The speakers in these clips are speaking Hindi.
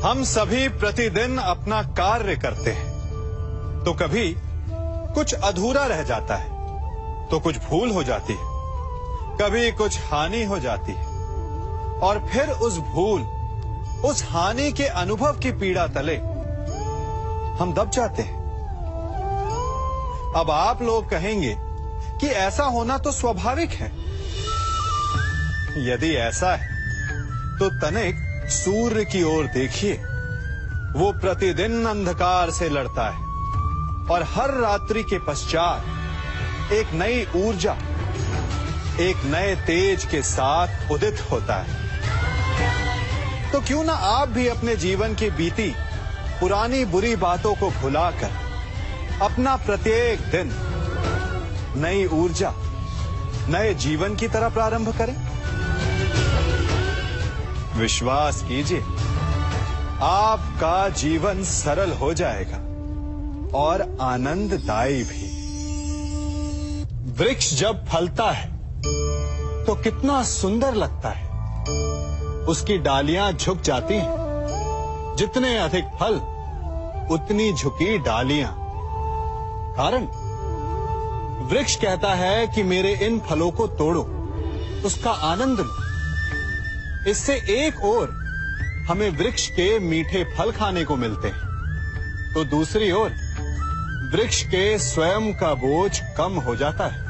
हम सभी प्रतिदिन अपना कार्य करते हैं, तो कभी कुछ अधूरा रह जाता है, तो कुछ भूल हो जाती है, कभी कुछ हानि हो जाती है, और फिर उस भूल, उस हानि के अनुभव की पीड़ा तले हम दब जाते हैं। अब आप लोग कहेंगे कि ऐसा होना तो स्वाभाविक है। यदि ऐसा है तो तनिक सूर्य की ओर देखिए। वो प्रतिदिन अंधकार से लड़ता है और हर रात्रि के पश्चात एक नई ऊर्जा, एक नए तेज के साथ उदित होता है। तो क्यों ना आप भी अपने जीवन की बीती पुरानी बुरी बातों को भुलाकर अपना प्रत्येक दिन नई ऊर्जा, नए जीवन की तरह प्रारंभ करें। विश्वास कीजिए, आपका जीवन सरल हो जाएगा और आनंददायी भी। वृक्ष जब फलता है तो कितना सुंदर लगता है। उसकी डालियां झुक जाती हैं। जितने अधिक फल, उतनी झुकी डालियां। कारण वृक्ष कहता है कि मेरे इन फलों को तोड़ो, उसका आनंद लो। इससे एक ओर हमें वृक्ष के मीठे फल खाने को मिलते हैं, तो दूसरी ओर वृक्ष के स्वयं का बोझ कम हो जाता है।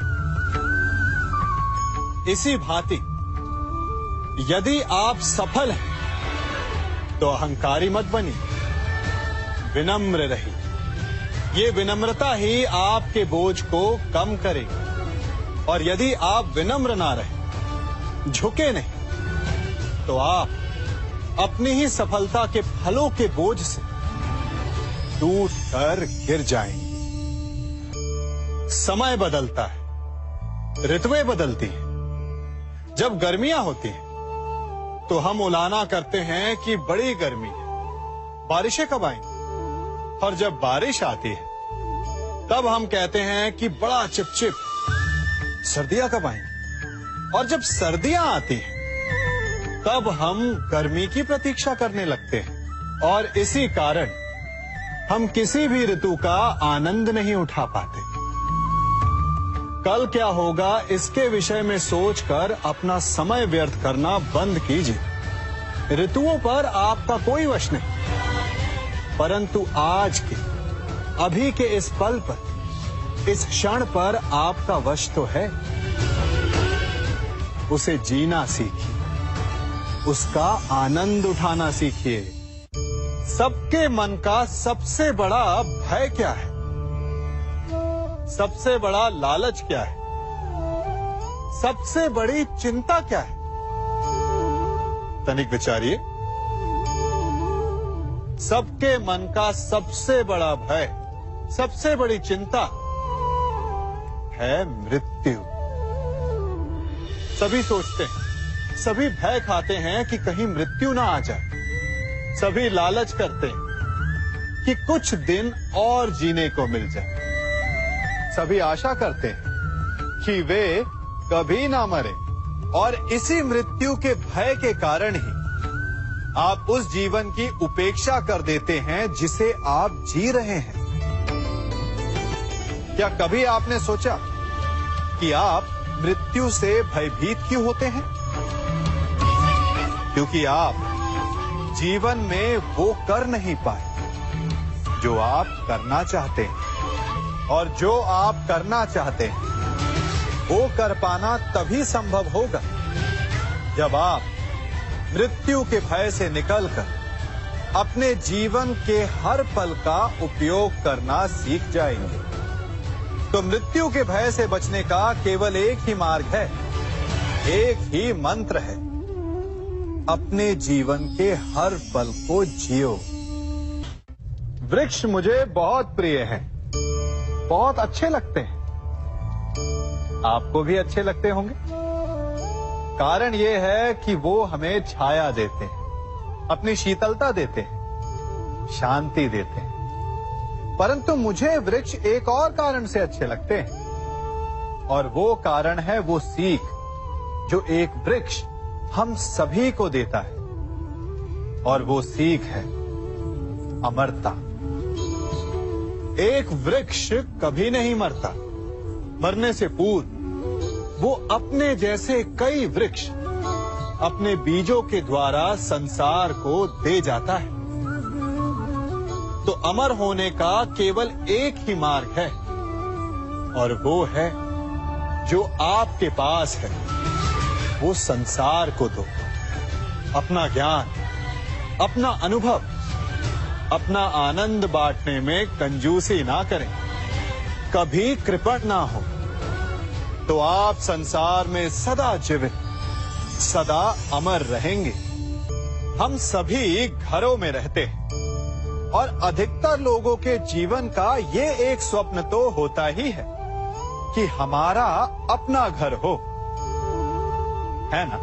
इसी भांति यदि आप सफल हैं तो अहंकारी मत बनिए, विनम्र रहिए। ये विनम्रता ही आपके बोझ को कम करेगी। और यदि आप विनम्र ना रहे, झुके नहीं, तो आप अपनी ही सफलता के फलों के बोझ से टूट कर गिर जाएंगे। समय बदलता है, ऋतुएं बदलती हैं। जब गर्मियां होती हैं तो हम उलाना करते हैं कि बड़ी गर्मी है, बारिशें कब आएंगी। और जब बारिश आती है तब हम कहते हैं कि बड़ा चिपचिप, सर्दियां कब आएंगी। और जब सर्दियां आती हैं तब हम गर्मी की प्रतीक्षा करने लगते हैं। और इसी कारण हम किसी भी ऋतु का आनंद नहीं उठा पाते। कल क्या होगा इसके विषय में सोचकर अपना समय व्यर्थ करना बंद कीजिए। ऋतुओं पर आपका कोई वश नहीं, परंतु आज के, अभी के इस पल पर, इस क्षण पर आपका वश तो है। उसे जीना सीखिए, उसका आनंद उठाना सीखिए। सबके मन का सबसे बड़ा भय क्या है? सबसे बड़ा लालच क्या है? सबसे बड़ी चिंता क्या है? तनिक विचारिए। सबके मन का सबसे बड़ा भय, सबसे बड़ी चिंता है मृत्यु। सभी सोचते हैं, सभी भय खाते हैं कि कहीं मृत्यु ना आ जाए। सभी लालच करते हैं कि कुछ दिन और जीने को मिल जाए। सभी आशा करते हैं कि वे कभी ना मरे। और इसी मृत्यु के भय के कारण ही आप उस जीवन की उपेक्षा कर देते हैं जिसे आप जी रहे हैं। क्या कभी आपने सोचा कि आप मृत्यु से भयभीत क्यों होते हैं? क्योंकि आप जीवन में वो कर नहीं पाए जो आप करना चाहते हैं। और जो आप करना चाहते हैं वो कर पाना तभी संभव होगा जब आप मृत्यु के भय से निकलकर अपने जीवन के हर पल का उपयोग करना सीख जाएंगे। तो मृत्यु के भय से बचने का केवल एक ही मार्ग है, एक ही मंत्र है। अपने जीवन के हर पल को जियो। वृक्ष मुझे बहुत प्रिय हैं, बहुत अच्छे लगते हैं। आपको भी अच्छे लगते होंगे। कारण यह है कि वो हमें छाया देते हैं, अपनी शीतलता देते हैं, शांति देते हैं। परंतु मुझे वृक्ष एक और कारण से अच्छे लगते हैं, और वो कारण है वो सीख जो एक वृक्ष हम सभी को देता है। और वो सीख है अमरता। एक वृक्ष कभी नहीं मरता, मरने से पूर्व वो अपने जैसे कई वृक्ष अपने बीजों के द्वारा संसार को दे जाता है। तो अमर होने का केवल एक ही मार्ग है, और वो है जो आपके पास है, वो संसार को दो। अपना ज्ञान, अपना अनुभव, अपना आनंद बांटने में कंजूसी ना करें, कभी कृपण ना हो, तो आप संसार में सदा जीवित, सदा अमर रहेंगे। हम सभी घरों में रहते हैं, और अधिकतर लोगों के जीवन का ये एक स्वप्न तो होता ही है कि हमारा अपना घर हो, है ना?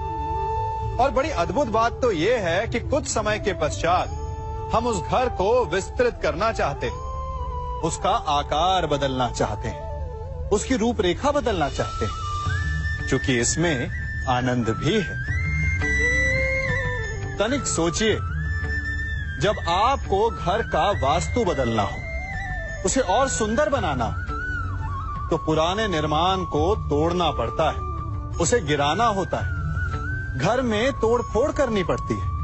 और बड़ी अद्भुत बात तो ये है कि कुछ समय के पश्चात हम उस घर को विस्तृत करना चाहते हैं, उसका आकार बदलना चाहते हैं, उसकी रूपरेखा बदलना चाहते हैं, क्योंकि इसमें आनंद भी है। तनिक सोचिए, जब आपको घर का वास्तु बदलना हो, उसे और सुंदर बनाना हो, तो पुराने निर्माण को तोड़ना पड़ता है, उसे गिराना होता है, घर में तोड़फोड़ करनी पड़ती है।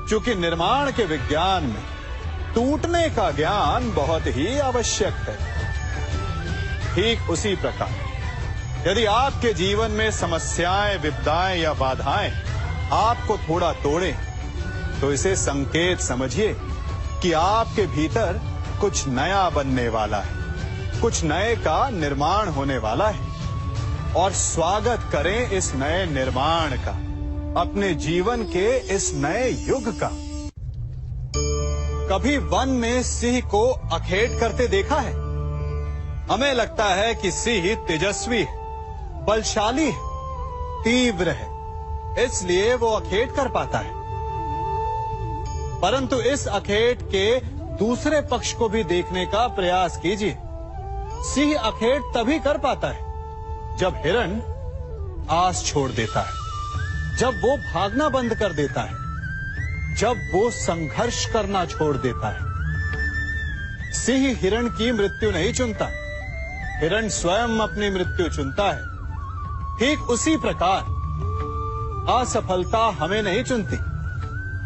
क्योंकि निर्माण के विज्ञान में टूटने का ज्ञान बहुत ही आवश्यक है। ठीक उसी प्रकार यदि आपके जीवन में समस्याएं, विपदाएं या बाधाएं आपको थोड़ा तोड़ें, तो इसे संकेत समझिए कि आपके भीतर कुछ नया बनने वाला है, कुछ नए का निर्माण होने वाला है। और स्वागत करें इस नए निर्माण का, अपने जीवन के इस नए युग का। कभी वन में सिंह को अखेट करते देखा है? हमें लगता है कि सिंह तेजस्वी है, बलशाली है, तीव्र है, इसलिए वो अखेट कर पाता है। परंतु इस अखेट के दूसरे पक्ष को भी देखने का प्रयास कीजिए। सिंह अखेट तभी कर पाता है जब हिरण आस छोड़ देता है, जब वो भागना बंद कर देता है, जब वो संघर्ष करना छोड़ देता है। सिंह हिरण की मृत्यु नहीं चुनता, हिरण स्वयं अपनी मृत्यु चुनता है। ठीक उसी प्रकार असफलता हमें नहीं चुनती,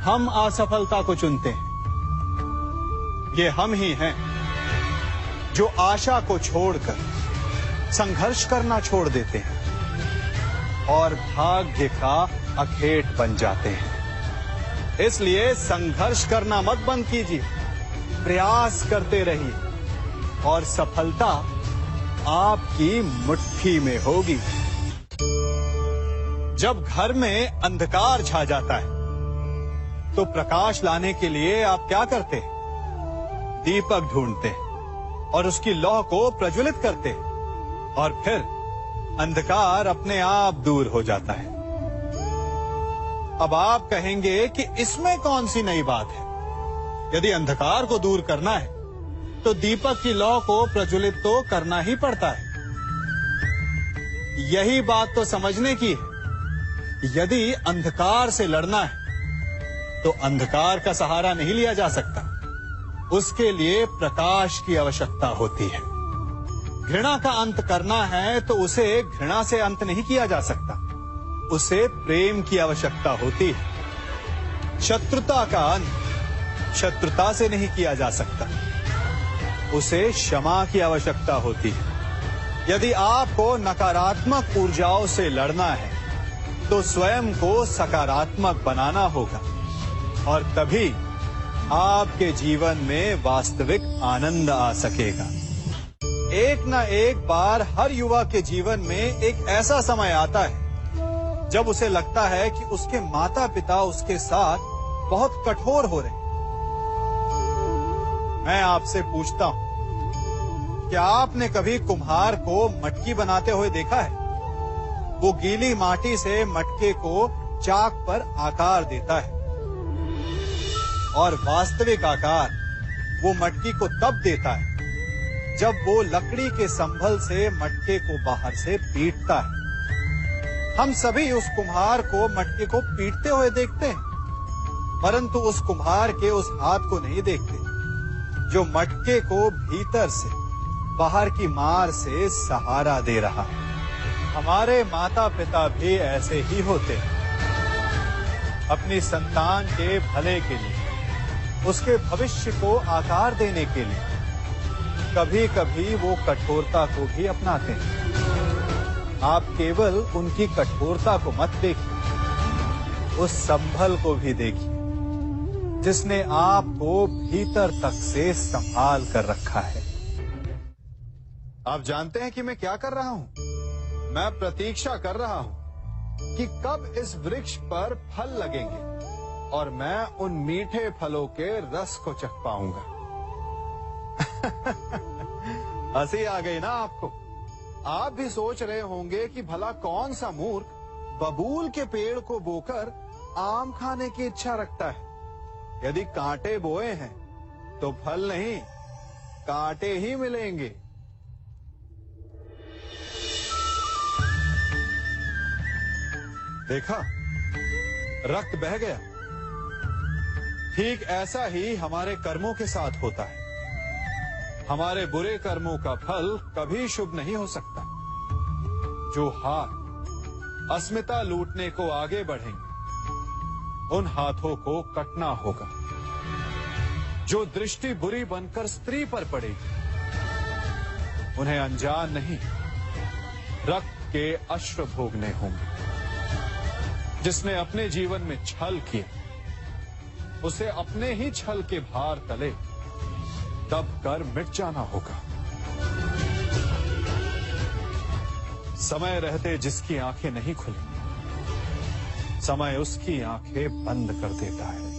हम असफलता को चुनते हैं। ये हम ही हैं जो आशा को छोड़कर संघर्ष करना छोड़ देते हैं और भाग्य का अखेट बन जाते हैं। इसलिए संघर्ष करना मत बंद कीजिए, प्रयास करते रहिए और सफलता आपकी मुट्ठी में होगी। जब घर में अंधकार छा जाता है, तो प्रकाश लाने के लिए आप क्या करते हैं? दीपक ढूंढते हैं और उसकी लौ को प्रज्वलित करते हैं, और फिर अंधकार अपने आप दूर हो जाता है। अब आप कहेंगे कि इसमें कौन सी नई बात है? यदि अंधकार को दूर करना है, तो दीपक की लौ को प्रज्वलित तो करना ही पड़ता है। यही बात तो समझने की है। यदि अंधकार से लड़ना है, तो अंधकार का सहारा नहीं लिया जा सकता, उसके लिए प्रकाश की आवश्यकता होती है। घृणा का अंत करना है तो उसे घृणा से अंत नहीं किया जा सकता, उसे प्रेम की आवश्यकता होती है। शत्रुता का अंत शत्रुता से नहीं किया जा सकता, उसे क्षमा की आवश्यकता होती है। यदि आपको नकारात्मक ऊर्जाओं से लड़ना है, तो स्वयं को सकारात्मक बनाना होगा, और तभी आपके जीवन में वास्तविक आनंद आ सकेगा। एक न एक बार हर युवा के जीवन में एक ऐसा समय आता है जब उसे लगता है कि उसके माता पिता उसके साथ बहुत कठोर हो रहे हैं। मैं आपसे पूछता हूं, क्या आपने कभी कुम्हार को मटकी बनाते हुए देखा है? वो गीली माटी से मटके को चाक पर आकार देता है, और वास्तविक आकार वो मटकी को तब देता है जब वो लकड़ी के संभल से मटके को बाहर से पीटता है। हम सभी उस कुम्हार को मटके को पीटते हुए देखते हैं, परंतु उस कुम्हार के उस हाथ को नहीं देखते जो मटके को भीतर से बाहर की मार से सहारा दे रहा है। हमारे माता पिता भी ऐसे ही होते हैं। अपनी संतान के भले के लिए, उसके भविष्य को आकार देने के लिए कभी कभी वो कठोरता को भी अपनाते हैं। आप केवल उनकी कठोरता को मत देखिए, उस संभल को भी देखिए जिसने आपको भीतर तक से संभाल कर रखा है। आप जानते हैं कि मैं क्या कर रहा हूं? मैं प्रतीक्षा कर रहा हूं कि कब इस वृक्ष पर फल लगेंगे और मैं उन मीठे फलों के रस को चख पाऊंगा। हंसी आ गई ना आपको? आप भी सोच रहे होंगे कि भला कौन सा मूर्ख बबूल के पेड़ को बोकर आम खाने की इच्छा रखता है। यदि कांटे बोए हैं तो फल नहीं, कांटे ही मिलेंगे। देखा, रक्त बह गया। ठीक ऐसा ही हमारे कर्मों के साथ होता है। हमारे बुरे कर्मों का फल कभी शुभ नहीं हो सकता। जो हाथ अस्मिता लूटने को आगे बढ़ेंगे, उन हाथों को कटना होगा। जो दृष्टि बुरी बनकर स्त्री पर पड़ेगी, उन्हें अनजान नहीं रक्त के अश्रु भोगने होंगे। जिसने अपने जीवन में छल किया, उसे अपने ही छल के भार तले दब कर मिट जाना होगा। समय रहते जिसकी आंखें नहीं खुली, समय उसकी आंखें बंद कर देता है।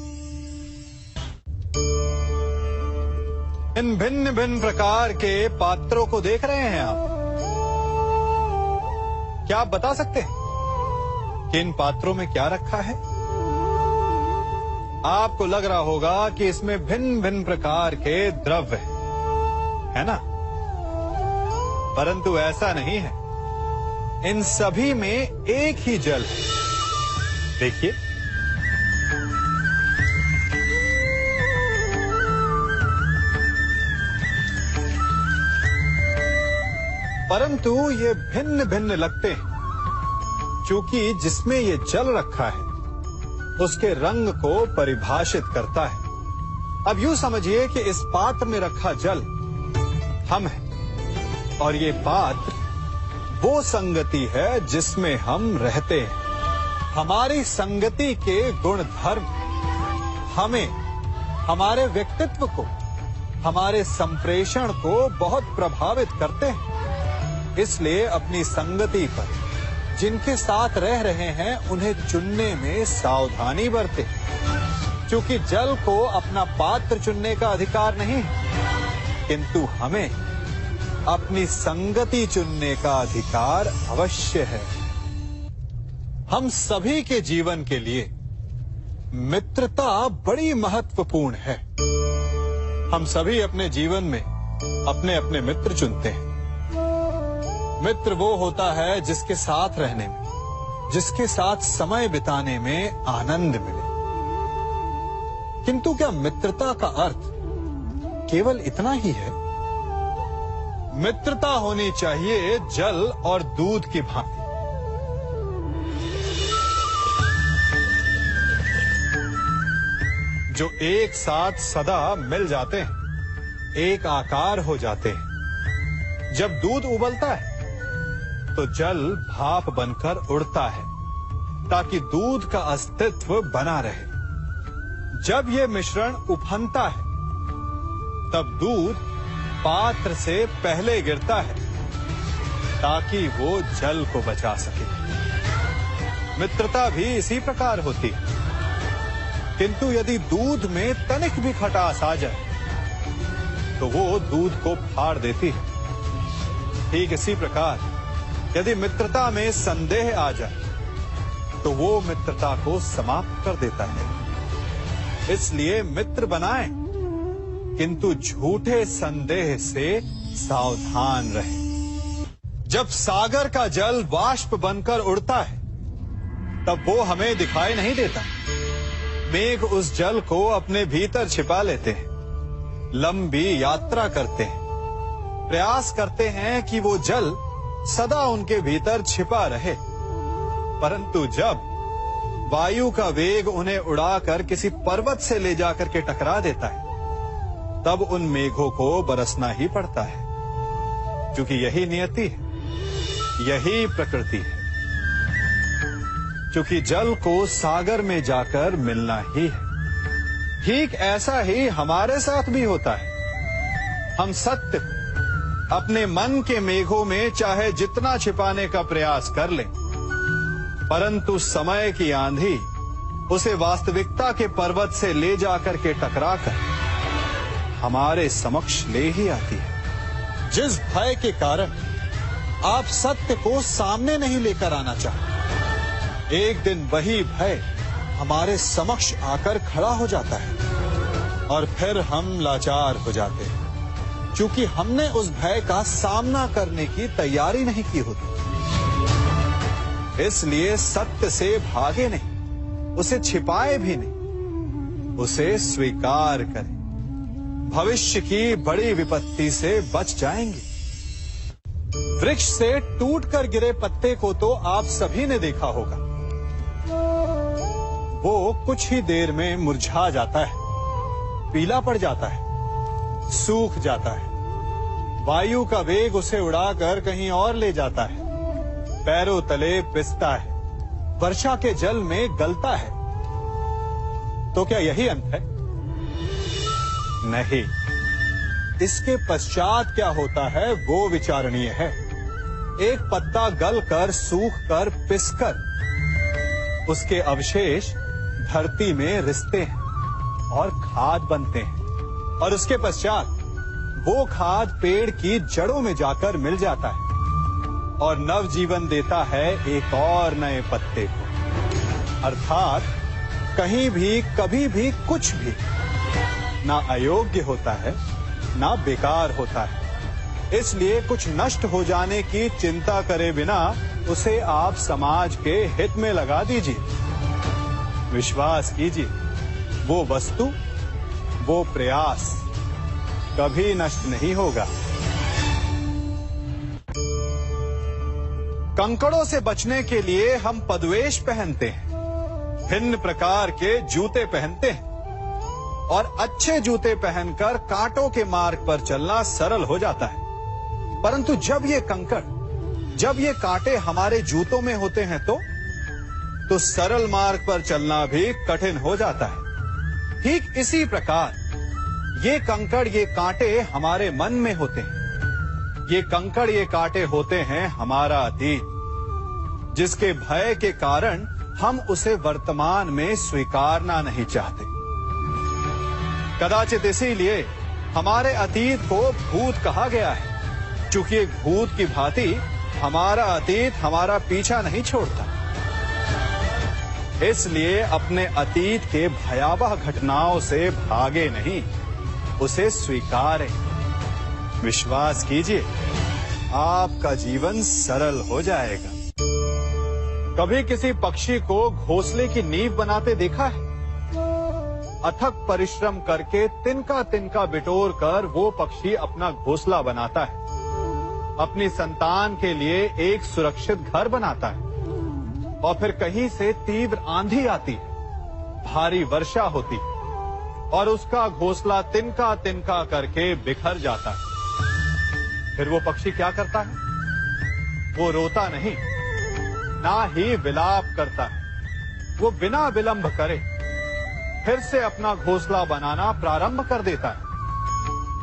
इन भिन्न भिन्न प्रकार के पात्रों को देख रहे हैं आप? क्या आप बता सकते हैं कि इन पात्रों में क्या रखा है? आपको लग रहा होगा कि इसमें भिन्न भिन्न प्रकार के द्रव्य है ना? परंतु ऐसा नहीं है। इन सभी में एक ही जल है। देखिए, परंतु ये भिन्न भिन्न लगते हैं क्योंकि जिसमें ये जल रखा है उसके रंग को परिभाषित करता है। अब यूं समझिए कि इस पात्र में रखा जल हम हैं और ये पात्र वो संगति है जिसमें हम रहते हैं। हमारी संगति के गुण धर्म हमें, हमारे व्यक्तित्व को, हमारे संप्रेषण को बहुत प्रभावित करते हैं। इसलिए अपनी संगति पर जिनके साथ रह रहे हैं उन्हें चुनने में सावधानी बरतें, क्योंकि जल को अपना पात्र चुनने का अधिकार नहीं है, किंतु हमें अपनी संगति चुनने का अधिकार अवश्य है। हम सभी के जीवन के लिए मित्रता बड़ी महत्वपूर्ण है। हम सभी अपने जीवन में अपने अपने मित्र चुनते हैं। मित्र वो होता है जिसके साथ रहने में, जिसके साथ समय बिताने में आनंद मिले। किंतु क्या मित्रता का अर्थ केवल इतना ही है? मित्रता होनी चाहिए जल और दूध की भांति। जो एक साथ सदा मिल जाते हैं, एक आकार हो जाते हैं। जब दूध उबलता है तो जल भाप बनकर उड़ता है ताकि दूध का अस्तित्व बना रहे। जब यह मिश्रण उफनता है तब दूध पात्र से पहले गिरता है ताकि वो जल को बचा सके। मित्रता भी इसी प्रकार होती है, किंतु यदि दूध में तनिक भी खटास आ जाए तो वो दूध को फाड़ देती है। ठीक इसी प्रकार यदि मित्रता में संदेह आ जाए तो वो मित्रता को समाप्त कर देता है। इसलिए मित्र बनाएं, किंतु झूठे संदेह से सावधान रहें। जब सागर का जल वाष्प बनकर उड़ता है तब वो हमें दिखाई नहीं देता। मेघ उस जल को अपने भीतर छिपा लेते हैं, लंबी यात्रा करते हैं, प्रयास करते हैं कि वो जल सदा उनके भीतर छिपा रहे। परंतु जब वायु का वेग उन्हें उड़ाकर किसी पर्वत से ले जाकर के टकरा देता है, तब उन मेघों को बरसना ही पड़ता है, क्योंकि यही नियति है, यही प्रकृति है। क्योंकि जल को सागर में जाकर मिलना ही है। ठीक ऐसा ही हमारे साथ भी होता है। हम सत्य को अपने मन के मेघों में चाहे जितना छिपाने का प्रयास कर लें, परंतु समय की आंधी उसे वास्तविकता के पर्वत से ले जाकर के टकराकर हमारे समक्ष ले ही आती है। जिस भय के कारण आप सत्य को सामने नहीं लेकर आना चाहते, एक दिन वही भय हमारे समक्ष आकर खड़ा हो जाता है और फिर हम लाचार हो जाते हैं, क्योंकि हमने उस भय का सामना करने की तैयारी नहीं की होती। इसलिए सत्य से भागे नहीं, उसे छिपाए भी नहीं, उसे स्वीकार करें। भविष्य की बड़ी विपत्ति से बच जाएंगे। वृक्ष से टूटकर गिरे पत्ते को तो आप सभी ने देखा होगा। वो कुछ ही देर में मुरझा जाता है, पीला पड़ जाता है, सूख जाता है। वायु का वेग उसे उड़ाकर कहीं और ले जाता है, पैरों तले पिसता है, वर्षा के जल में गलता है। तो क्या यही अंत है? नहीं। इसके पश्चात क्या होता है वो विचारणीय है। एक पत्ता गलकर, सूखकर, पिसकर उसके अवशेष धरती में रिसते हैं और खाद बनते हैं, और उसके पश्चात वो खाद पेड़ की जड़ों में जाकर मिल जाता है और नवजीवन देता है एक और नए पत्ते को। अर्थात कहीं भी, कभी भी, कुछ भी ना अयोग्य होता है, ना बेकार होता है। इसलिए कुछ नष्ट हो जाने की चिंता करे बिना उसे आप समाज के हित में लगा दीजिए। विश्वास कीजिए, वो वस्तु, वो प्रयास कभी नष्ट नहीं होगा। कंकड़ों से बचने के लिए हम पदवेश पहनते हैं, भिन्न प्रकार के जूते पहनते हैं, और अच्छे जूते पहनकर कांटों के मार्ग पर चलना सरल हो जाता है। परंतु जब ये कंकड़, जब ये कांटे हमारे जूतों में होते हैं तो सरल मार्ग पर चलना भी कठिन हो जाता है। ठीक इसी प्रकार ये कंकड़, ये कांटे हमारे मन में होते हैं। ये कंकड़, ये कांटे होते हैं हमारा अतीत, जिसके भय के कारण हम उसे वर्तमान में स्वीकारना नहीं चाहते। कदाचित इसीलिए हमारे अतीत को भूत कहा गया है, क्योंकि एक भूत की भांति हमारा अतीत हमारा पीछा नहीं छोड़ता। इसलिए अपने अतीत के भयावह घटनाओं से भागे नहीं, उसे स्वीकारें। विश्वास कीजिए, आपका जीवन सरल हो जाएगा। कभी किसी पक्षी को घोंसले की नींव बनाते देखा है? अथक परिश्रम करके तिनका तिनका बिटोर कर वो पक्षी अपना घोंसला बनाता है, अपनी संतान के लिए एक सुरक्षित घर बनाता है। और फिर कहीं से तीव्र आंधी आती है, भारी वर्षा होती है, और उसका घोंसला तिनका तिनका करके बिखर जाता है। फिर वो पक्षी क्या करता है? वो रोता नहीं, ना ही विलाप करता है। वो बिना विलंब करे फिर से अपना घोंसला बनाना प्रारंभ कर देता है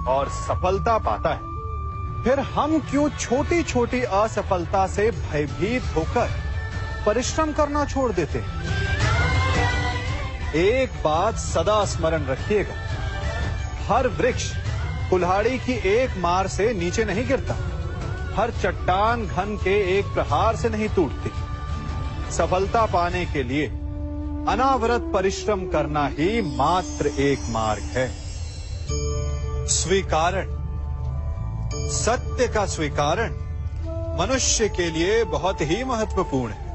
और सफलता पाता है। फिर हम क्यों छोटी छोटी असफलता से भयभीत होकर परिश्रम करना छोड़ देते हैं? एक बात सदा स्मरण रखिएगा, हर वृक्ष कुल्हाड़ी की एक मार से नीचे नहीं गिरता, हर चट्टान घन के एक प्रहार से नहीं टूटती। सफलता पाने के लिए अनावरत परिश्रम करना ही मात्र एक मार्ग है। स्वीकारण, सत्य का स्वीकारण मनुष्य के लिए बहुत ही महत्वपूर्ण है।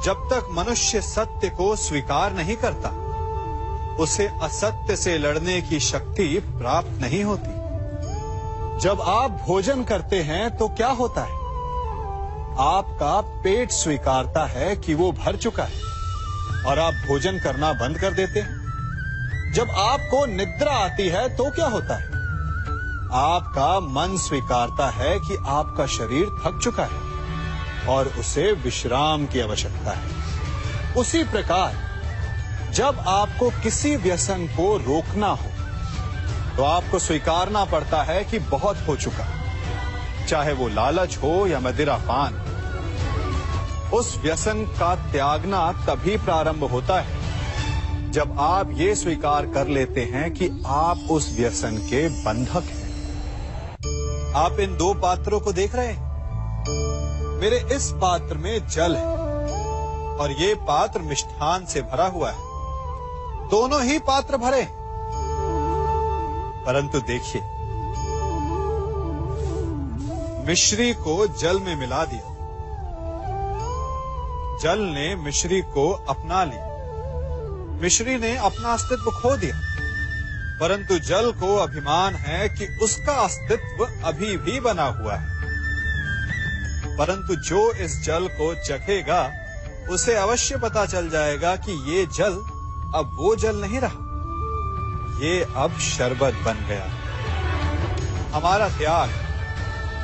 जब तक मनुष्य सत्य को स्वीकार नहीं करता, उसे असत्य से लड़ने की शक्ति प्राप्त नहीं होती। जब आप भोजन करते हैं तो क्या होता है? आपका पेट स्वीकारता है कि वो भर चुका है और आप भोजन करना बंद कर देते हैं। जब आपको निद्रा आती है तो क्या होता है? आपका मन स्वीकारता है कि आपका शरीर थक चुका है और उसे विश्राम की आवश्यकता है। उसी प्रकार जब आपको किसी व्यसन को रोकना हो तो आपको स्वीकारना पड़ता है कि बहुत हो चुका, चाहे वो लालच हो या मदिरापान। उस व्यसन का त्यागना तभी प्रारंभ होता है जब आप ये स्वीकार कर लेते हैं कि आप उस व्यसन के बंधक हैं। आप इन दो पात्रों को देख रहे हैं। मेरे इस पात्र में जल है और ये पात्र मिष्ठान से भरा हुआ है। दोनों ही पात्र भरे, परंतु देखिए, मिश्री को जल में मिला दिया, जल ने मिश्री को अपना लिया, मिश्री ने अपना अस्तित्व खो दिया। परंतु जल को अभिमान है कि उसका अस्तित्व अभी भी बना हुआ है। परंतु जो इस जल को चखेगा उसे अवश्य पता चल जाएगा कि ये जल अब वो जल नहीं रहा, ये अब शरबत बन गया। हमारा त्याग,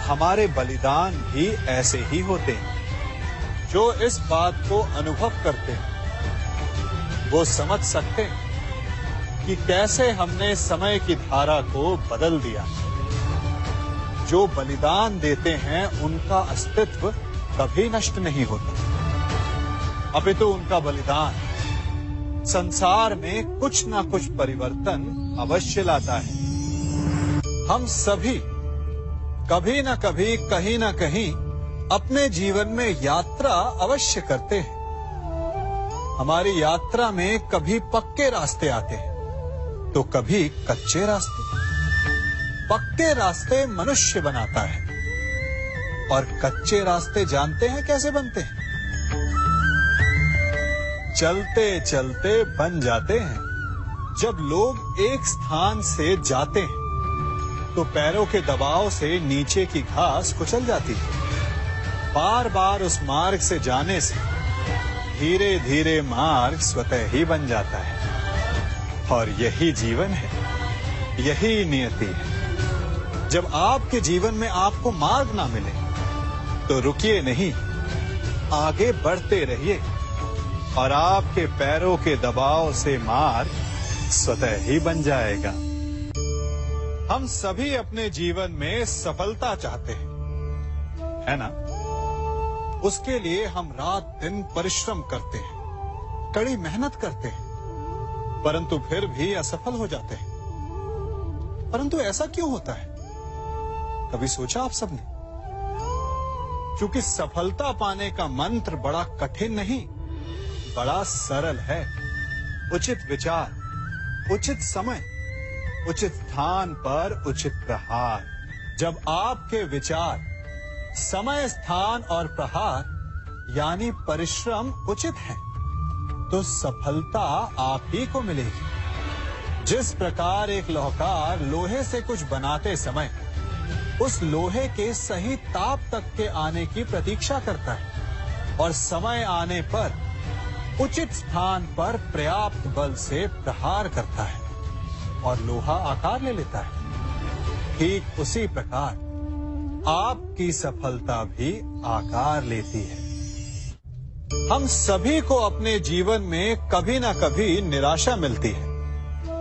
हमारे बलिदान भी ऐसे ही होते हैं। जो इस बात को अनुभव करते हैं वो समझ सकते हैं कि कैसे हमने समय की धारा को बदल दिया। जो बलिदान देते हैं उनका अस्तित्व कभी नष्ट नहीं होता, अपितु उनका बलिदान संसार में कुछ ना कुछ परिवर्तन अवश्य लाता है। हम सभी कभी ना कभी, कहीं ना कहीं अपने जीवन में यात्रा अवश्य करते हैं। हमारी यात्रा में कभी पक्के रास्ते आते हैं तो कभी कच्चे रास्ते। पक्के रास्ते मनुष्य बनाता है और कच्चे रास्ते जानते हैं कैसे बनते हैं? चलते चलते बन जाते हैं। जब लोग एक स्थान से जाते हैं तो पैरों के दबाव से नीचे की घास कुचल जाती है। बार बार उस मार्ग से जाने से धीरे धीरे मार्ग स्वतः ही बन जाता है। और यही जीवन है, यही नियति है। जब आपके जीवन में आपको मार्ग ना मिले तो रुकिए नहीं, आगे बढ़ते रहिए और आपके पैरों के दबाव से मार्ग स्वतः ही बन जाएगा। हम सभी अपने जीवन में सफलता चाहते हैं, है ना? उसके लिए हम रात दिन परिश्रम करते हैं, कड़ी मेहनत करते हैं, परंतु फिर भी असफल हो जाते हैं। परंतु ऐसा क्यों होता है? कभी सोचा आप सबने? क्योंकि सफलता पाने का मंत्र बड़ा कठिन नहीं, बड़ा सरल है। उचित विचार, उचित समय, उचित स्थान पर उचित प्रहार। जब आपके विचार, समय, स्थान और प्रहार यानी परिश्रम उचित है तो सफलता आप ही को मिलेगी। जिस प्रकार एक लोहार लोहे से कुछ बनाते समय उस लोहे के सही ताप तक के आने की प्रतीक्षा करता है और समय आने पर उचित स्थान पर पर्याप्त बल से प्रहार करता है और लोहा आकार ले लेता है, ठीक उसी प्रकार आपकी सफलता भी आकार लेती है। हम सभी को अपने जीवन में कभी ना कभी निराशा मिलती है,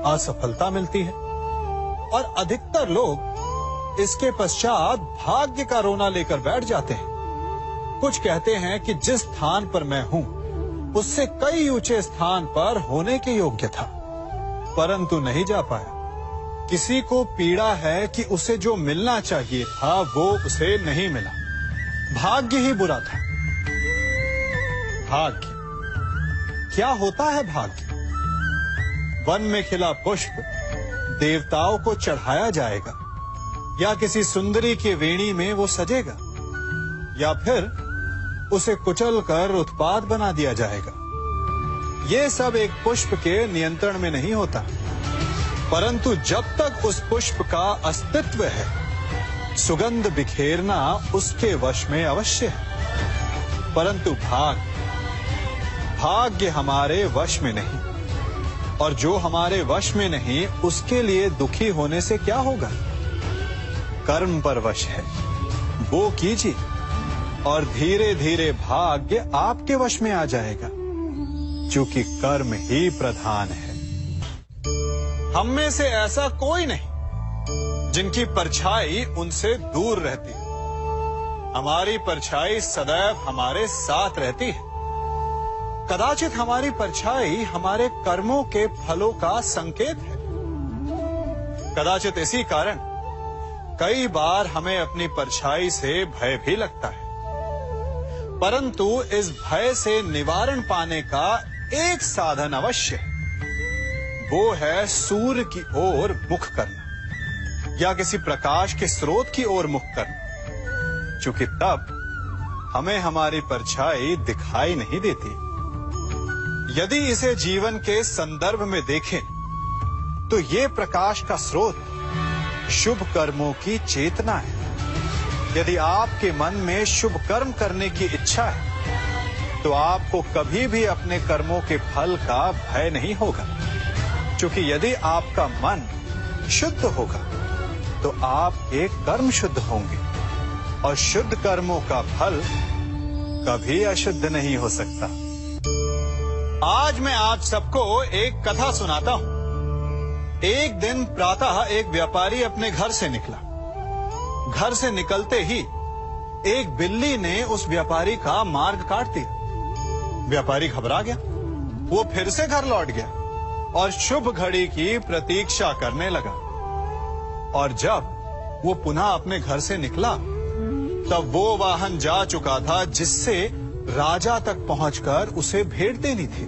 असफलता मिलती है और अधिकतर लोग इसके पश्चात भाग्य का रोना लेकर बैठ जाते हैं। कुछ कहते हैं कि जिस स्थान पर मैं हूं उससे कई ऊंचे स्थान पर होने के योग्य था, परंतु नहीं जा पाया। किसी को पीड़ा है कि उसे जो मिलना चाहिए था वो उसे नहीं मिला, भाग्य ही बुरा था। भाग्य क्या होता है? भाग्य वन में खिला पुष्प देवताओं को चढ़ाया जाएगा, या किसी सुंदरी की वेणी में वो सजेगा, या फिर उसे कुचल कर उत्पाद बना दिया जाएगा। ये सब एक पुष्प के नियंत्रण में नहीं होता, परंतु जब तक उस पुष्प का अस्तित्व है, सुगंध बिखेरना उसके वश में अवश्य है। परंतु भाग्य हमारे वश में नहीं, और जो हमारे वश में नहीं उसके लिए दुखी होने से क्या होगा। कर्म पर वश है, वो कीजिए और धीरे धीरे भाग्य आपके वश में आ जाएगा, क्योंकि कर्म ही प्रधान है। हम में से ऐसा कोई नहीं जिनकी परछाई उनसे दूर रहती है। हमारी परछाई सदैव हमारे साथ रहती है। कदाचित हमारी परछाई हमारे कर्मों के फलों का संकेत है। कदाचित इसी कारण कई बार हमें अपनी परछाई से भय भी लगता है, परंतु इस भय से निवारण पाने का एक साधन अवश्य है। वो है सूर्य की ओर मुख करना या किसी प्रकाश के स्रोत की ओर मुख करना, क्योंकि तब हमें हमारी परछाई दिखाई नहीं देती। यदि इसे जीवन के संदर्भ में देखें तो ये प्रकाश का स्रोत शुभ कर्मों की चेतना है। यदि आपके मन में शुभ कर्म करने की इच्छा है तो आपको कभी भी अपने कर्मों के फल का भय नहीं होगा, क्योंकि यदि आपका मन शुद्ध होगा तो आपके कर्म शुद्ध होंगे, और शुद्ध कर्मों का फल कभी अशुद्ध नहीं हो सकता। आज मैं आप सबको एक कथा सुनाता हूं। एक दिन प्रातः एक व्यापारी अपने घर से निकला। घर से निकलते ही एक बिल्ली ने उस व्यापारी का मार्ग काट दिया। व्यापारी घबरा गया। वो फिर से घर लौट गया और शुभ घड़ी की प्रतीक्षा करने लगा। और जब वो पुनः अपने घर से निकला तब वो वाहन जा चुका था जिससे राजा तक पहुंचकर उसे भेंट देनी थी।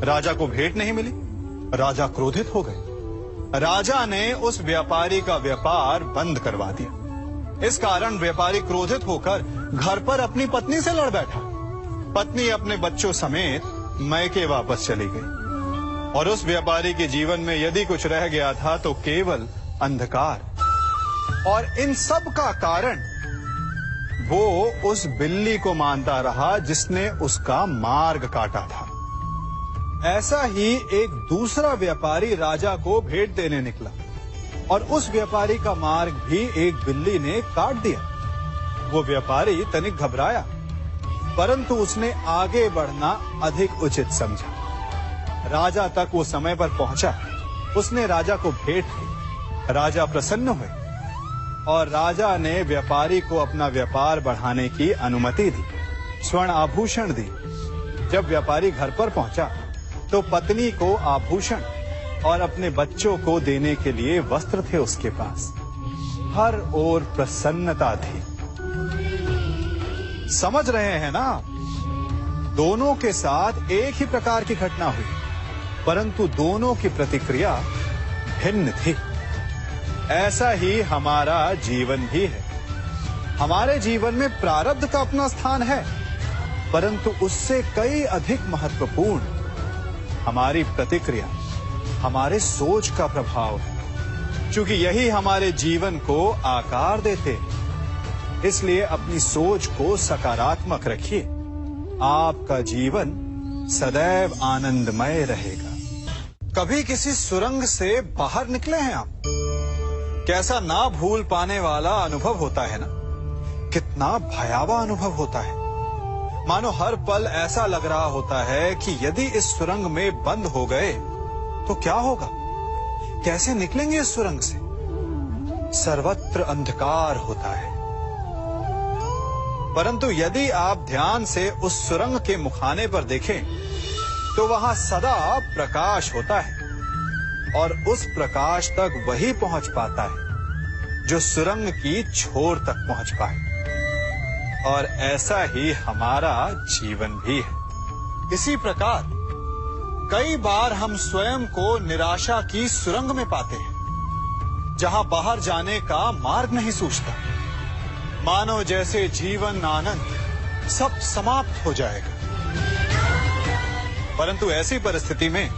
राजा को भेंट नहीं मिली। राजा क्रोधित हो गए। राजा ने उस व्यापारी का व्यापार बंद करवा दिया। इस कारण व्यापारी क्रोधित होकर घर पर अपनी पत्नी से लड़ बैठा। पत्नी अपने बच्चों समेत मैके वापस चली गई, और उस व्यापारी के जीवन में यदि कुछ रह गया था तो केवल अंधकार। और इन सब का कारण वो उस बिल्ली को मानता रहा जिसने उसका मार्ग काटा था। ऐसा ही एक दूसरा व्यापारी राजा को भेंट देने निकला, और उस व्यापारी का मार्ग भी एक बिल्ली ने काट दिया। वो व्यापारी तनिक घबराया, परंतु उसने आगे बढ़ना अधिक उचित समझा। राजा तक वो समय पर पहुंचा। उसने राजा को भेंट दी। राजा प्रसन्न हुए और राजा ने व्यापारी को अपना व्यापार बढ़ाने की अनुमति दी, स्वर्ण आभूषण दी। जब व्यापारी घर पर पहुंचा तो पत्नी को आभूषण और अपने बच्चों को देने के लिए वस्त्र थे उसके पास। हर ओर प्रसन्नता थी। समझ रहे हैं ना? दोनों के साथ एक ही प्रकार की घटना हुई, परंतु दोनों की प्रतिक्रिया भिन्न थी। ऐसा ही हमारा जीवन भी है। हमारे जीवन में प्रारब्ध का अपना स्थान है, परंतु उससे कई अधिक महत्वपूर्ण हमारी प्रतिक्रिया, हमारे सोच का प्रभाव है, क्योंकि यही हमारे जीवन को आकार देते हैं। इसलिए अपनी सोच को सकारात्मक रखिए। आपका जीवन सदैव आनंदमय रहेगा। कभी किसी सुरंग से बाहर निकले हैं आप? कैसा ना भूल पाने वाला अनुभव होता है ना? कितना भयावह अनुभव होता है। मानो हर पल ऐसा लग रहा होता है कि यदि इस सुरंग में बंद हो गए तो क्या होगा? कैसे निकलेंगे इस सुरंग से? सर्वत्र अंधकार होता है। परंतु यदि आप ध्यान से उस सुरंग के मुखाने पर देखें तो वहां सदा प्रकाश होता है, और उस प्रकाश तक वही पहुंच पाता है जो सुरंग की छोर तक पहुंच पाए। और ऐसा ही हमारा जीवन भी है। इसी प्रकार कई बार हम स्वयं को निराशा की सुरंग में पाते हैं, जहां बाहर जाने का मार्ग नहीं सूझता। मानो जैसे जीवन आनंद सब समाप्त हो जाएगा। परंतु ऐसी परिस्थिति में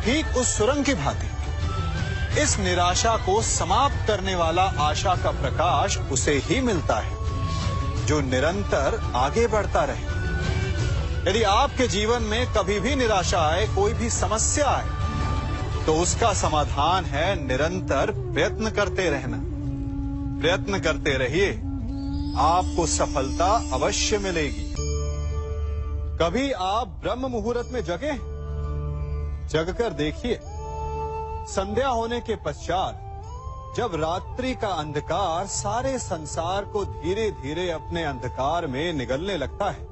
ठीक उस सुरंग की भांति इस निराशा को समाप्त करने वाला आशा का प्रकाश उसे ही मिलता है जो निरंतर आगे बढ़ता रहे। यदि आपके जीवन में कभी भी निराशा आए, कोई भी समस्या आए, तो उसका समाधान है निरंतर प्रयत्न करते रहना। प्रयत्न करते रहिए, आपको सफलता अवश्य मिलेगी। कभी आप ब्रह्म मुहूर्त में जगे? जगकर देखिए, संध्या होने के पश्चात जब रात्रि का अंधकार सारे संसार को धीरे धीरे अपने अंधकार में निगलने लगता है,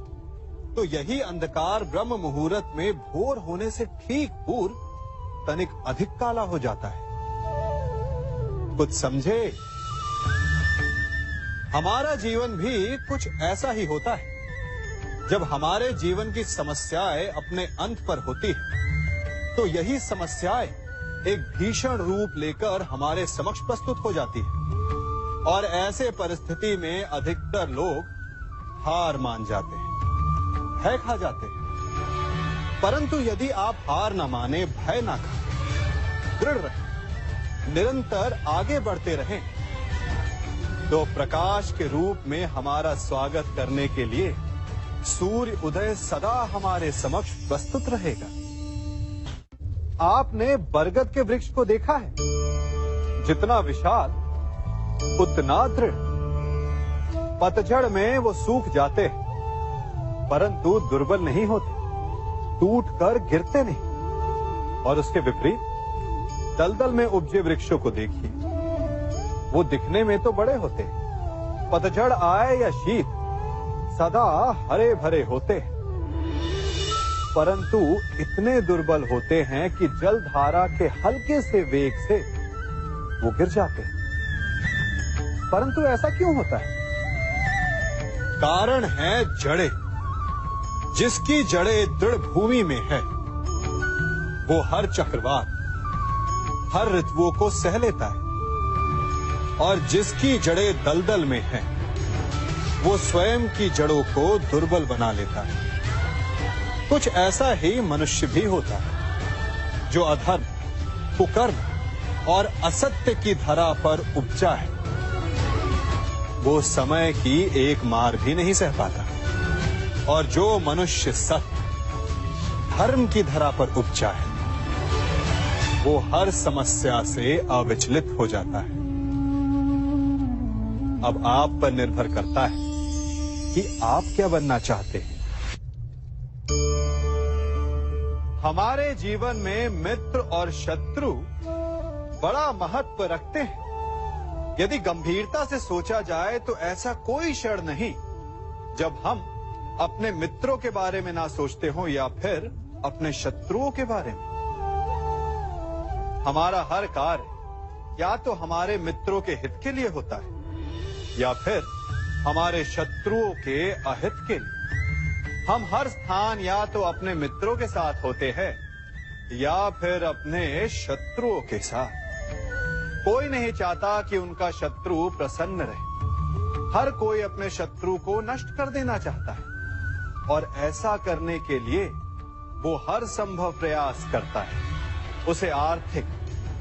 तो यही अंधकार ब्रह्म मुहूर्त में भोर होने से ठीक पूर्व तनिक अधिक काला हो जाता है। कुछ समझे? हमारा जीवन भी कुछ ऐसा ही होता है। जब हमारे जीवन की समस्याएं अपने अंत पर होती है, तो यही समस्याएं एक भीषण रूप लेकर हमारे समक्ष प्रस्तुत हो जाती है और ऐसे परिस्थिति में अधिकतर लोग हार मान जाते हैं, भय खा जाते हैं। परंतु यदि आप हार न माने, भय न खाएं, दृढ़ रहें, निरंतर आगे बढ़ते रहें, तो प्रकाश के रूप में हमारा स्वागत करने के लिए सूर्य उदय सदा हमारे समक्ष प्रस्तुत रहेगा। आपने बरगद के वृक्ष को देखा है? जितना विशाल उतना दृढ़। पतझड़ में वो सूख जाते हैं, परंतु दुर्बल नहीं होते, टूटकर गिरते नहीं। और उसके विपरीत दलदल में उपजे वृक्षों को देखिए, वो दिखने में तो बड़े होते हैं, पतझड़ आए या शीत सदा हरे भरे होते हैं, परंतु इतने दुर्बल होते हैं कि जल धारा के हल्के से वेग से वो गिर जाते हैं। परंतु ऐसा क्यों होता है? कारण है जड़ें। जिसकी जड़ें दृढ़ भूमि में है, वो हर चक्रवात, हर ऋतुओं को सह लेता है, और जिसकी जड़ें दलदल में है, वो स्वयं की जड़ों को दुर्बल बना लेता है। कुछ ऐसा ही मनुष्य भी होता है जो अधर्म, कुकर्म और असत्य की धरा पर उपजा है। वो समय की एक मार भी नहीं सह पाता, और जो मनुष्य सत्य, धर्म की धरा पर उपजा है, वो हर समस्या से अविचलित हो जाता है। अब आप पर निर्भर करता है कि आप क्या बनना चाहते हैं। हमारे जीवन में मित्र और शत्रु बड़ा महत्व रखते हैं। यदि गंभीरता से सोचा जाए तो ऐसा कोई क्षण नहीं जब हम अपने मित्रों के बारे में ना सोचते हो या फिर अपने शत्रुओं के बारे में। हमारा हर कार्य या तो हमारे मित्रों के हित के लिए होता है या फिर हमारे शत्रुओं के अहित के लिए। हम हर स्थान या तो अपने मित्रों के साथ होते हैं या फिर अपने शत्रुओं के साथ। कोई नहीं चाहता कि उनका शत्रु प्रसन्न रहे। हर कोई अपने शत्रु को नष्ट कर देना चाहता है, और ऐसा करने के लिए वो हर संभव प्रयास करता है। उसे आर्थिक,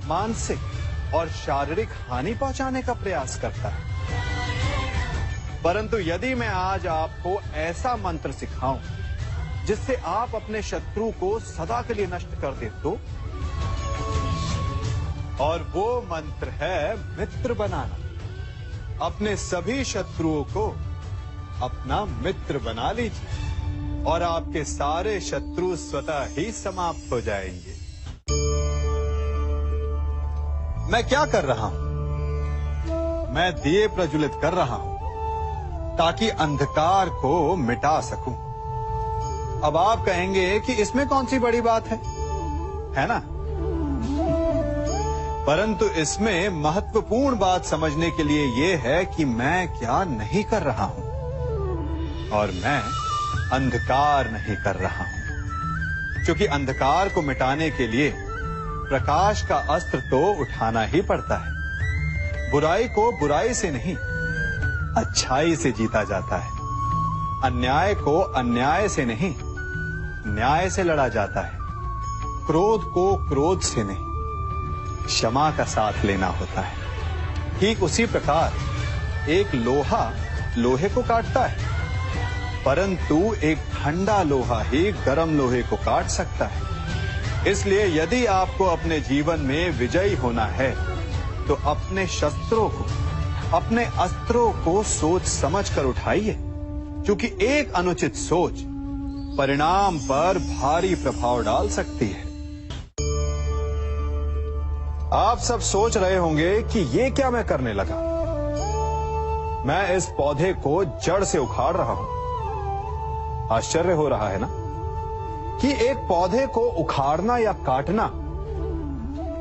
मानसिक और शारीरिक हानि पहुंचाने का प्रयास करता है। परंतु यदि मैं आज आपको ऐसा मंत्र सिखाऊं जिससे आप अपने शत्रु को सदा के लिए नष्ट कर दे तो, और वो मंत्र है मित्र बनाना। अपने सभी शत्रुओं को अपना मित्र बना लीजिए और आपके सारे शत्रु स्वतः ही समाप्त हो जाएंगे। मैं क्या कर रहा हूं? मैं दिए प्रज्वलित कर रहा हूं ताकि अंधकार को मिटा सकूं। अब आप कहेंगे कि इसमें कौन सी बड़ी बात है ना? परंतु इसमें महत्वपूर्ण बात समझने के लिए यह है कि मैं क्या नहीं कर रहा हूं, और मैं अंधकार नहीं कर रहा हूं। क्योंकि अंधकार को मिटाने के लिए प्रकाश का अस्त्र तो उठाना ही पड़ता है। बुराई को बुराई से नहीं, अच्छाई से जीता जाता है। अन्याय को अन्याय से नहीं, न्याय से लड़ा जाता है। क्रोध को क्रोध से नहीं, क्षमा का साथ लेना होता है। ठीक उसी प्रकार एक लोहा लोहे को काटता है, परंतु एक ठंडा लोहा ही गर्म लोहे को काट सकता है। इसलिए यदि आपको अपने जीवन में विजयी होना है तो अपने शस्त्रों को, अपने अस्त्रों को सोच समझ कर उठाइए, क्योंकि एक अनुचित सोच परिणाम पर भारी प्रभाव डाल सकती है। आप सब सोच रहे होंगे कि ये क्या मैं करने लगा। मैं इस पौधे को जड़ से उखाड़ रहा हूं। आश्चर्य हो रहा है ना कि एक पौधे को उखाड़ना या काटना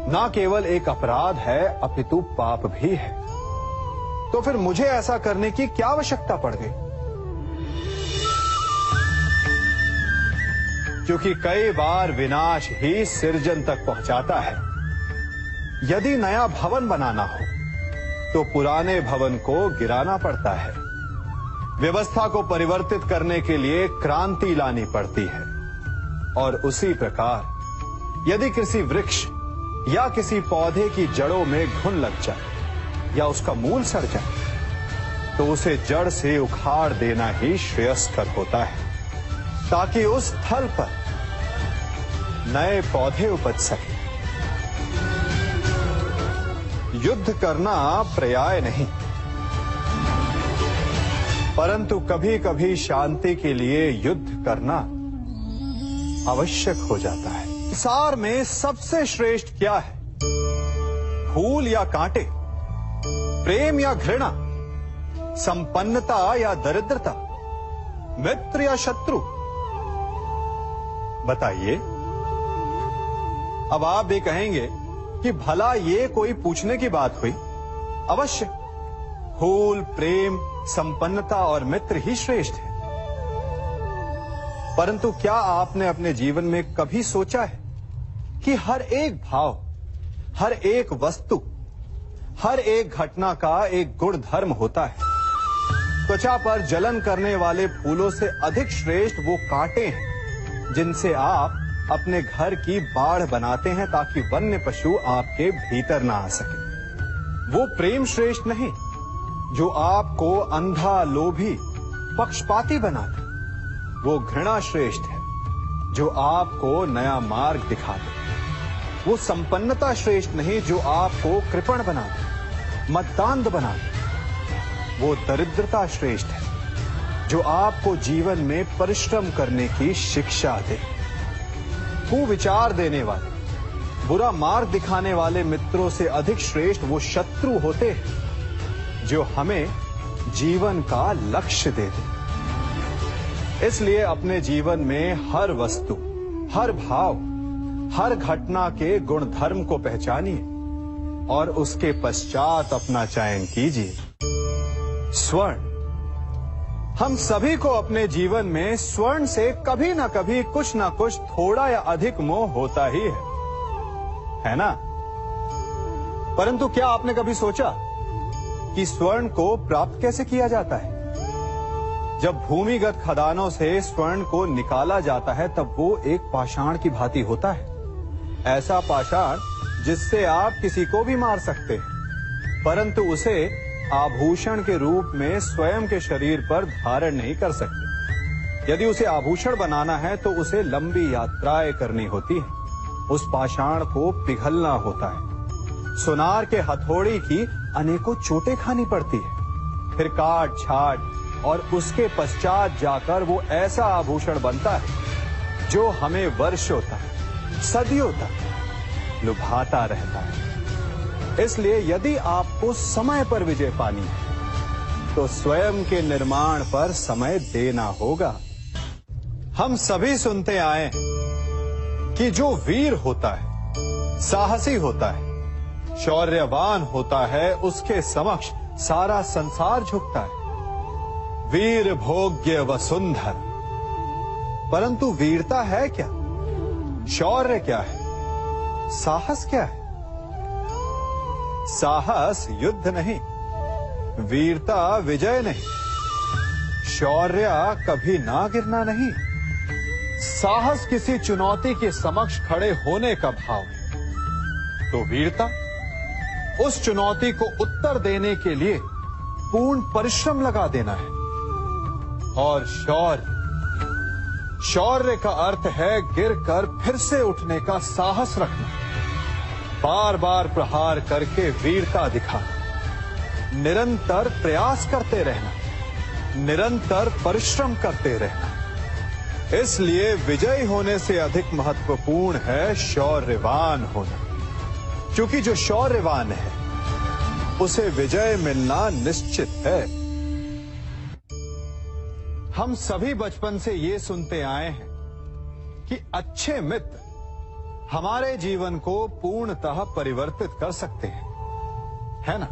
ना केवल एक अपराध है अपितु पाप भी है। तो फिर मुझे ऐसा करने की क्या आवश्यकता पड़ गई? क्योंकि कई बार विनाश ही सृजन तक पहुंचाता है। यदि नया भवन बनाना हो तो पुराने भवन को गिराना पड़ता है। व्यवस्था को परिवर्तित करने के लिए क्रांति लानी पड़ती है। और उसी प्रकार यदि किसी वृक्ष या किसी पौधे की जड़ों में घुन लग जाए या उसका मूल सड़ जाए तो उसे जड़ से उखाड़ देना ही श्रेयस्कर होता है, ताकि उस स्थल पर नए पौधे उपज सके। युद्ध करना पर्याय नहीं, परंतु कभी कभी शांति के लिए युद्ध करना आवश्यक हो जाता है। संसार में सबसे श्रेष्ठ क्या है? फूल या कांटे, प्रेम या घृणा, संपन्नता या दरिद्रता, मित्र या शत्रु? बताइए। अब आप भी कहेंगे कि भला ये कोई पूछने की बात हुई? अवश्य, फूल, प्रेम, संपन्नता और मित्र ही श्रेष्ठ है। परंतु क्या आपने अपने जीवन में कभी सोचा है कि हर एक भाव, हर एक वस्तु, हर एक घटना का एक गुण धर्म होता है? त्वचा पर जलन करने वाले फूलों से अधिक श्रेष्ठ वो कांटे हैं जिनसे आप अपने घर की बाढ़ बनाते हैं ताकि वन्य पशु आपके भीतर ना आ सके। वो प्रेम श्रेष्ठ नहीं जो आपको अंधा, लोभी, पक्षपाती बनाते। वो घृणा श्रेष्ठ है जो आपको नया मार्ग दिखाते। वो संपन्नता श्रेष्ठ नहीं जो आपको कृपण बनाते, मतदान बनाते। वो दरिद्रता श्रेष्ठ है जो आपको जीवन में परिश्रम करने की शिक्षा दे। कुविचार देने वाले, बुरा मार्ग दिखाने वाले मित्रों से अधिक श्रेष्ठ वो शत्रु होते हैं जो हमें जीवन का लक्ष्य देते। इसलिए अपने जीवन में हर वस्तु, हर भाव, हर घटना के गुण धर्म को पहचानिए और उसके पश्चात अपना चयन कीजिए। स्वर्ण, हम सभी को अपने जीवन में स्वर्ण से कभी ना कभी कुछ ना कुछ थोड़ा या अधिक मोह होता ही है ना? परंतु क्या आपने कभी सोचा कि स्वर्ण को प्राप्त कैसे किया जाता है? जब भूमिगत खदानों से स्वर्ण को निकाला जाता है तब वो एक पाषाण की भांति होता है। ऐसा पाषाण जिससे आप किसी को भी मार सकते हैं, परंतु उसे आभूषण के रूप में स्वयं के शरीर पर धारण नहीं कर सकते। यदि उसे आभूषण बनाना है तो उसे लंबी यात्राएं करनी होती है। उस पाषाण को पिघलना होता है। सोनार के हथौड़ी की अनेकों चोटें खानी पड़ती है। फिर काट छाट और उसके पश्चात जाकर वो ऐसा आभूषण बनता है जो हमें वर्षों तक, सदियों तक लुभाता रहता है। इसलिए यदि आपको समय पर विजय पानी है तो स्वयं के निर्माण पर समय देना होगा। हम सभी सुनते आए हैं कि जो वीर होता है, साहसी होता है, शौर्यवान होता है, उसके समक्ष सारा संसार झुकता है। वीर भोग्य वसुंधर। परंतु वीरता है क्या? शौर्य क्या है? साहस क्या है? साहस युद्ध नहीं, वीरता विजय नहीं, शौर्य कभी ना गिरना नहीं, साहस किसी चुनौती के समक्ष खड़े होने का भाव है, तो वीरता उस चुनौती को उत्तर देने के लिए पूर्ण परिश्रम लगा देना है। और शौर्य का अर्थ है गिरकर फिर से उठने का साहस रखना, बार बार प्रहार करके वीरता दिखाना, निरंतर प्रयास करते रहना, निरंतर परिश्रम करते रहना। इसलिए विजयी होने से अधिक महत्वपूर्ण है शौर्यवान होना, क्योंकि जो शौर्यवान है उसे विजय मिलना निश्चित है। हम सभी बचपन से ये सुनते आए हैं कि अच्छे मित्र हमारे जीवन को पूर्णतः परिवर्तित कर सकते हैं, है ना?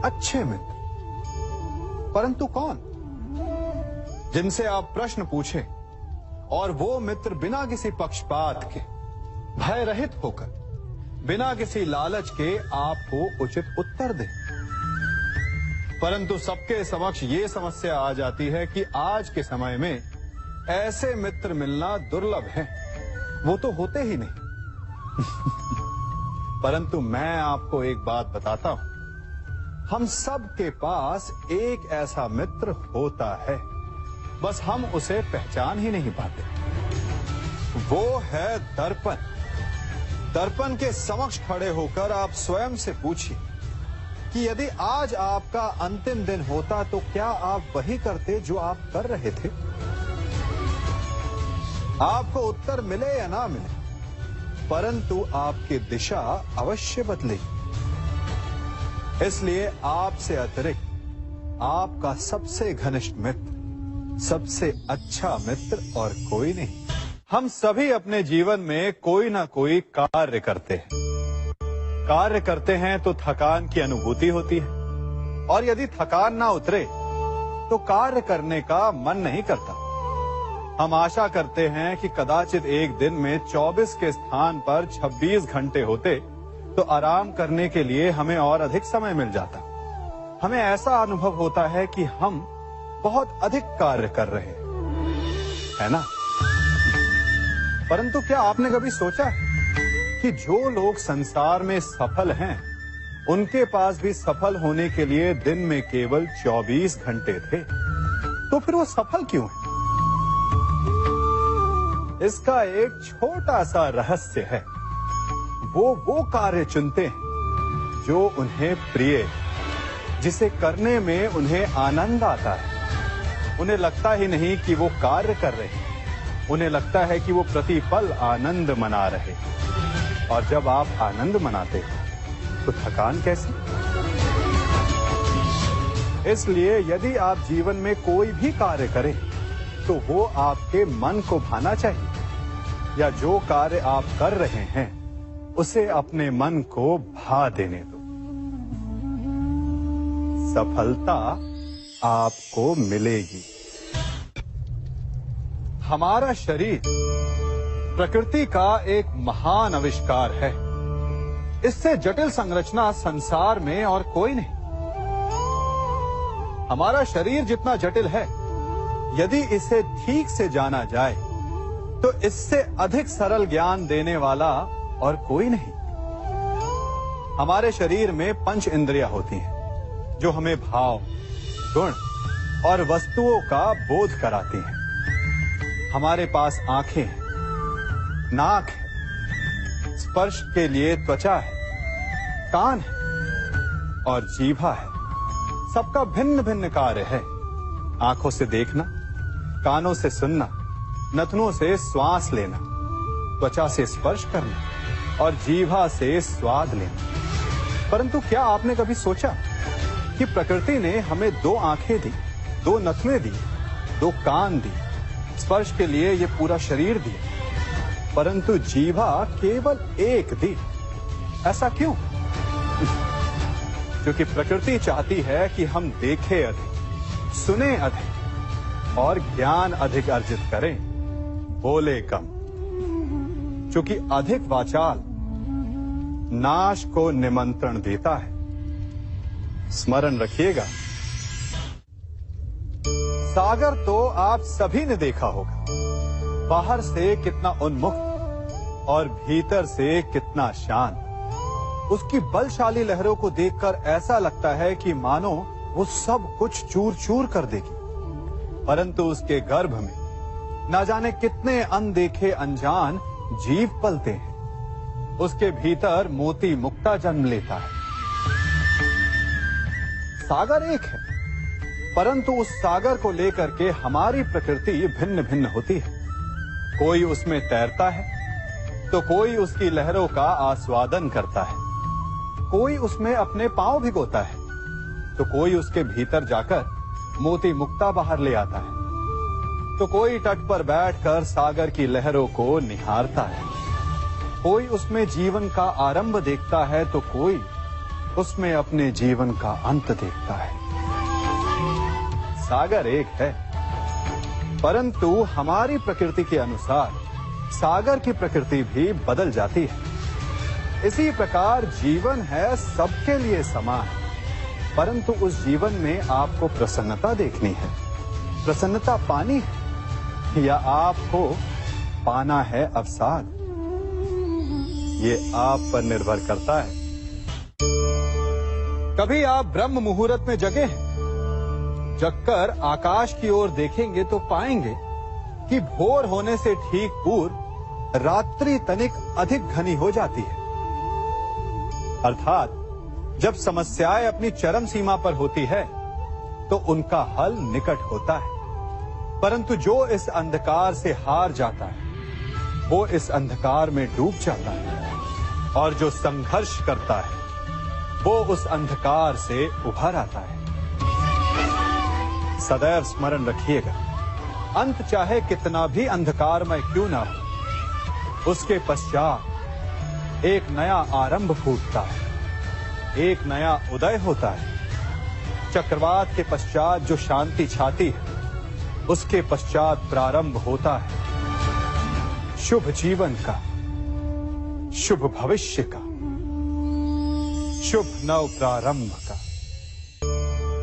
अच्छे मित्र, परंतु कौन? जिनसे आप प्रश्न पूछें और वो मित्र बिना किसी पक्षपात के, भय रहित होकर, बिना किसी लालच के आपको उचित उत्तर दे। परंतु सबके समक्ष ये समस्या आ जाती है कि आज के समय में ऐसे मित्र मिलना दुर्लभ है, वो तो होते ही नहीं। परंतु मैं आपको एक बात बताता हूं, हम सब के पास एक ऐसा मित्र होता है, बस हम उसे पहचान ही नहीं पाते। वो है दर्पण। दर्पण के समक्ष खड़े होकर आप स्वयं से पूछिए कि यदि आज आपका अंतिम दिन होता तो क्या आप वही करते जो आप कर रहे थे? आपको उत्तर मिले या ना मिले, परंतु आपकी दिशा अवश्य बदलेगी। इसलिए आपसे अतिरिक्त आपका सबसे घनिष्ठ मित्र, सबसे अच्छा मित्र और कोई नहीं। हम सभी अपने जीवन में कोई ना कोई कार्य करते हैं। कार्य करते हैं तो थकान की अनुभूति होती है, और यदि थकान ना उतरे तो कार्य करने का मन नहीं करता। हम आशा करते हैं कि कदाचित एक दिन में 24 के स्थान पर 26 घंटे होते तो आराम करने के लिए हमें और अधिक समय मिल जाता। हमें ऐसा अनुभव होता है कि हम बहुत अधिक कार्य कर रहे हैं, है ना? परंतु क्या आपने कभी सोचा है कि जो लोग संसार में सफल हैं, उनके पास भी सफल होने के लिए दिन में केवल 24 घंटे थे, तो फिर वो सफल क्यों है? इसका एक छोटा सा रहस्य है। वो कार्य चुनते हैं जो उन्हें प्रिय है, जिसे करने में उन्हें आनंद आता है। उन्हें लगता ही नहीं कि वो कार्य कर रहे हैं, उन्हें लगता है कि वो प्रतिपल आनंद मना रहे हैं। और जब आप आनंद मनाते हो तो थकान कैसी? इसलिए यदि आप जीवन में कोई भी कार्य करें तो वो आपके मन को भाना चाहिए, या जो कार्य आप कर रहे हैं उसे अपने मन को भा देने दो। सफलता आपको मिलेगी। हमारा शरीर प्रकृति का एक महान आविष्कार है। इससे जटिल संरचना संसार में और कोई नहीं। हमारा शरीर जितना जटिल है, यदि इसे ठीक से जाना जाए तो इससे अधिक सरल ज्ञान देने वाला और कोई नहीं। हमारे शरीर में 5 इंद्रियां होती हैं जो हमें भाव, गुण और वस्तुओं का बोध कराती हैं। हमारे पास आंखें हैं, नाक है, स्पर्श के लिए त्वचा है, कान है और जीभा है। सबका भिन्न भिन्न कार्य है। आंखों से देखना, कानों से सुनना, नथनों से श्वास लेना, त्वचा से स्पर्श करना और जीभा से स्वाद लेना। परंतु क्या आपने कभी सोचा कि प्रकृति ने हमें 2 आंखें दी, 2 नथुएं दी, 2 कान दी, स्पर्श के लिए ये पूरा शरीर दिया, परंतु जीभा केवल 1 दी? ऐसा क्यों? क्योंकि प्रकृति चाहती है कि हम देखें अधिक, सुने अधिक और ज्ञान अधिक अर्जित करें, बोले कम। क्योंकि अधिक वाचाल नाश को निमंत्रण देता है। स्मरण रखिएगा। सागर तो आप सभी ने देखा होगा, बाहर से कितना उन्मुक्त और भीतर से कितना शांत। उसकी बलशाली लहरों को देखकर ऐसा लगता है कि मानो वो सब कुछ चूर चूर कर देगी, परंतु उसके गर्भ में ना जाने कितने अनदेखे अनजान जीव पलते हैं। उसके भीतर मोती मुक्ता जन्म लेता है। सागर एक है, परंतु उस सागर को लेकर के हमारी प्रकृति भिन्न भिन्न होती है। कोई उसमें तैरता है तो कोई उसकी लहरों का आस्वादन करता है, कोई उसमें अपने पांव भिगोता है तो कोई उसके भीतर जाकर मोती मुक्ता बाहर ले आता है, तो कोई तट पर बैठकर सागर की लहरों को निहारता है, कोई उसमें जीवन का आरंभ देखता है तो कोई उसमें अपने जीवन का अंत देखता है। सागर एक है, परंतु हमारी प्रकृति के अनुसार सागर की प्रकृति भी बदल जाती है। इसी प्रकार जीवन है सबके लिए समान, परंतु उस जीवन में आपको प्रसन्नता देखनी है, प्रसन्नता पानी है, या आपको पाना है अवसाद, ये आप पर निर्भर करता है। कभी आप ब्रह्म मुहूर्त में जगे हैं? जगकर आकाश की ओर देखेंगे तो पाएंगे कि भोर होने से ठीक पूर्व रात्रि तनिक अधिक घनी हो जाती है। अर्थात जब समस्याएं अपनी चरम सीमा पर होती है तो उनका हल निकट होता है, परंतु जो इस अंधकार से हार जाता है वो इस अंधकार में डूब जाता है, और जो संघर्ष करता है वो उस अंधकार से उभर आता है। सदैव स्मरण रखिएगा, अंत चाहे कितना भी अंधकारमय क्यों ना हो, उसके पश्चात एक नया आरंभ फूटता है, एक नया उदय होता है। चक्रवात के पश्चात जो शांति छाती है उसके पश्चात प्रारंभ होता है शुभ जीवन का, शुभ भविष्य का, शुभ नव प्रारंभ का।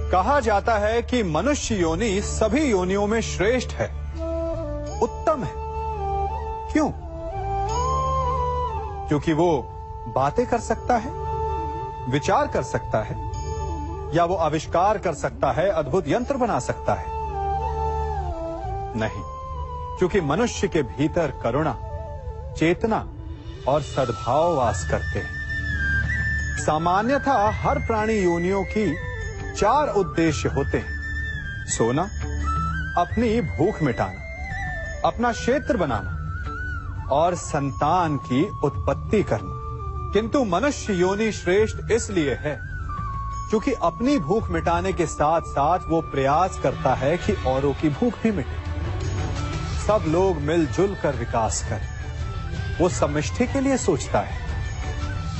कहा जाता है कि मनुष्य योनि सभी योनियों में श्रेष्ठ है, उत्तम है। क्यों? क्योंकि वो बातें कर सकता है, विचार कर सकता है, या वो आविष्कार कर सकता है, अद्भुत यंत्र बना सकता है। नहीं, क्योंकि मनुष्य के भीतर करुणा, चेतना और सद्भाव वास करते हैं। सामान्यतः हर प्राणी योनियों की 4 उद्देश्य होते हैं: सोना, अपनी भूख मिटाना, अपना क्षेत्र बनाना और संतान की उत्पत्ति करना। किंतु मनुष्य योनि श्रेष्ठ इसलिए है क्योंकि अपनी भूख मिटाने के साथ साथ वो प्रयास करता है कि औरों की भूख भी मिटे, सब लोग मिलजुल कर विकास करें। वो समष्टि के लिए सोचता है।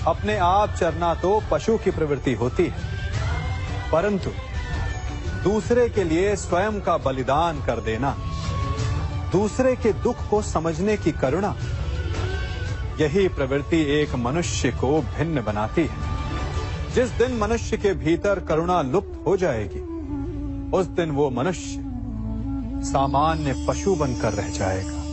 अपने आप चरना तो पशु की प्रवृत्ति होती है, परंतु दूसरे के लिए स्वयं का बलिदान कर देना, दूसरे के दुख को समझने की करुणा, यही प्रवृत्ति एक मनुष्य को भिन्न बनाती है। जिस दिन मनुष्य के भीतर करुणा लुप्त हो जाएगी, उस दिन वो मनुष्य सामान्य पशु बनकर रह जाएगा।